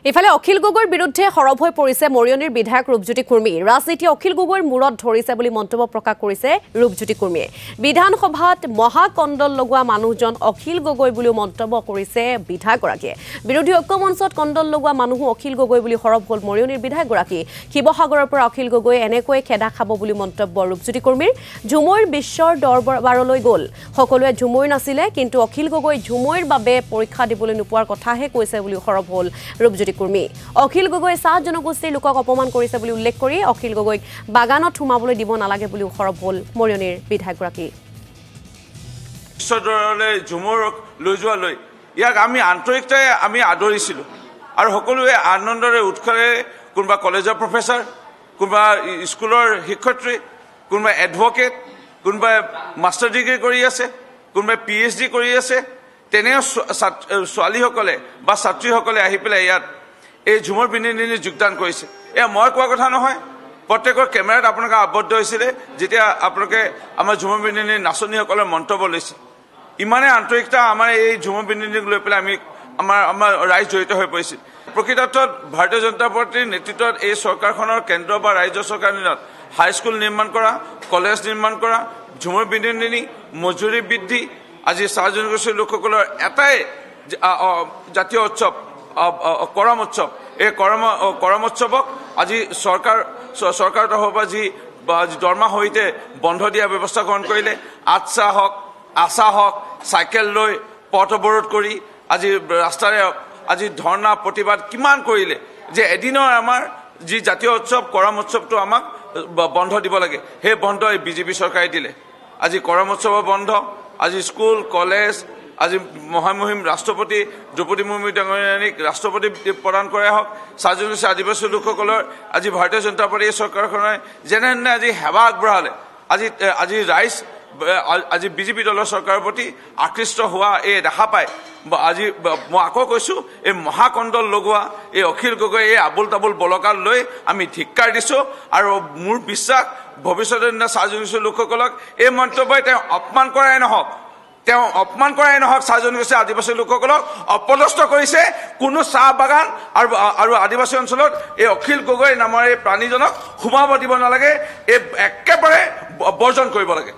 ইফালে অখিল গগৈৰ বিৰুদ্ধে সৰব হৈ পৰিছে মৰিয়নিৰ বিধায়ক ৰূপজ্যোতি কুৰ্মী ৰাজনীতি অখিল গগৈৰ মূৰত ধৰিছে বুলি মন্তব্য প্ৰকাশ কৰিছে ৰূপজ্যোতি কুৰ্মীয়ে বিধানসভাত মহাকণ্ডল লগোৱা মানুহজন অখিল গগৈ বুলি মন্তব্য কৰিছে বিধায়কগৰাকীয়ে বিৰোধী ঐক্য মঞ্চত কণ্ডল লগোৱা মানুহ অখিল গগৈ বুলি সৰব হ'ল মৰিয়নিৰ বিধায়কগৰাকী শিৱসাগৰৰ পৰা অখিল গগৈ এনেকৈ খেদা খাব বুলি মন্তব্য ৰূপজ্যোতি কুৰ্মীৰ ঝুমৈৰ বিশ্বৰ দৰবাৰলৈ গ'ল সকলোৱে ঝুমৈ নাছিলে কিন্তু অখিল গগৈ ঝুমৈৰ বাবে পৰীক্ষা দিবলৈ নোপোৱাৰ কথাহে কৈছে বুলি সৰব হ'ল ৰূপজ্যোতি কুৰ্মী অখিল গগৈ সাত জনগোষ্ঠীৰ লোকক অপমান কৰিছে বুলি উল্লেখ কৰি অখিল গগৈক বাগানত থুমাবলৈ দিব নালাগে বুলি সৰব হ'ল মৰিয়নিৰ বিধায়কগৰাকী বিশ্বদৰবাৰলৈ ঝুমৈক লৈ যোৱালৈ ইয়াক আমি আন্তৰিকতাৰে আমি আদৰিছিলোঁ আৰু সকলোৱে আনন্দৰে উৎসাহেৰে কোনোবা কলেজৰ প্ৰফেচাৰ কোনোবা স্কুলৰ শিক্ষয়িত্ৰী কোনোবা এডভকেট কোনোবা মাষ্টাৰ ডিগ্ৰী কৰি আছে কোনোবা PhD কৰি আছে তেনে ছোৱালীসকলে বা ছাত্ৰীসকলে আহি পেলাই ইয়াত এই ঝুমৰ বিনিময়ত যোগদান কৰিছে এয়া মই কোৱা কথা নহয় প্ৰত্যেকৰ কেমেৰাত আপোনালোকে আবদ্ধ হৈছিলে যেতিয়া আপোনালোকে আমাৰ ঝুমৰ বিনিময়ত নাচনীসকলৰ মন্তব্য লৈছে ইমানে আন্তৰিকতা আমাৰ এই ঝুমৰ বিনিময়ক লৈ পেলাই আমাৰ ৰাইজ জড়িত হৈ পৰিছিল প্ৰকৃতাৰ্থত ভাৰতীয় জনতা পাৰ্টীৰ নেতৃত্বত এই চৰকাৰখনৰ কেন্দ্ৰ বা ৰাজ্য চৰকাৰৰ দিনত হাইস্কুল নিৰ্মাণ কৰা কলেজ নিৰ্মাণ কৰা ঝুমৰ বিনিময় মজুৰি বৃদ্ধি আজি চাহ জনগোষ্ঠীৰ লোকসকলৰ এটাই জাতীয় উৎসৱ কৰম উৎসৱ এই কৰম উৎসৱক আজি চৰকাৰৰ তৰফৰ পৰা যি দৰমহা সহিতে বন্ধ দিয়া ব্যৱস্থা গ্ৰহণ কৰিলে আচ্ছা হওক আশা হওক চাইকেল লৈ পথ অৱৰোধ কৰি আজি ৰাস্তাৰে আজি ধৰ্ণা প্ৰতিবাদ কিমান কৰিলে যে এদিনৰ আমাৰ যি জাতীয় উৎসৱ কৰম উৎসৱটো আমাক বন্ধ দিব লাগে সেই বন্ধ এই বিজেপি চৰকাৰে দিলে আজি কৰম উৎসৱৰ বন্ধ আজি স্কুল কলেজ আজি মহামহিম ৰাষ্ট্ৰপতি দ্ৰৌপদী মুৰ্মু ডাঙৰীয়ানীক ৰাষ্ট্ৰপতি প্ৰদান কৰাই হওক চাহ জনগোষ্ঠী আদিবাসী লোকসকলৰ আজি ভাৰতীয় জনতা পাৰ্টীৰ চৰকাৰখনে যেনে আজি সেৱা আগবঢ়ালে আজি ৰাইজ আজি বিজেপি দলৰ চৰকাৰৰ প্ৰতি আকৃষ্ট হোৱা এই দেখা পায় আজি মই আকৌ কৈছোঁ এই মহাকণ্ডল লগোৱা এই অখিল গগৈ এই আবুল তাবুল বলকাত লৈ আমি ধিক্কাৰ দিছোঁ আৰু মোৰ বিশ্বাস ভৱিষ্যতৰ দিনা চাহ জনগোষ্ঠীৰ লোকসকলক এই মন্তব্যই তেওঁ অপমান কৰাই নহওক চাহ জনগোষ্ঠী আদিবাসী লোকসকলক অপদস্থ কৰিছে কোনো চাহ বাগান আৰু আদিবাসী অঞ্চলত এই অখিল গগৈ নামৰ এই প্ৰাণীজনক সোমাব দিব নালাগে এই একেবাৰে বৰ্জন কৰিব লাগে।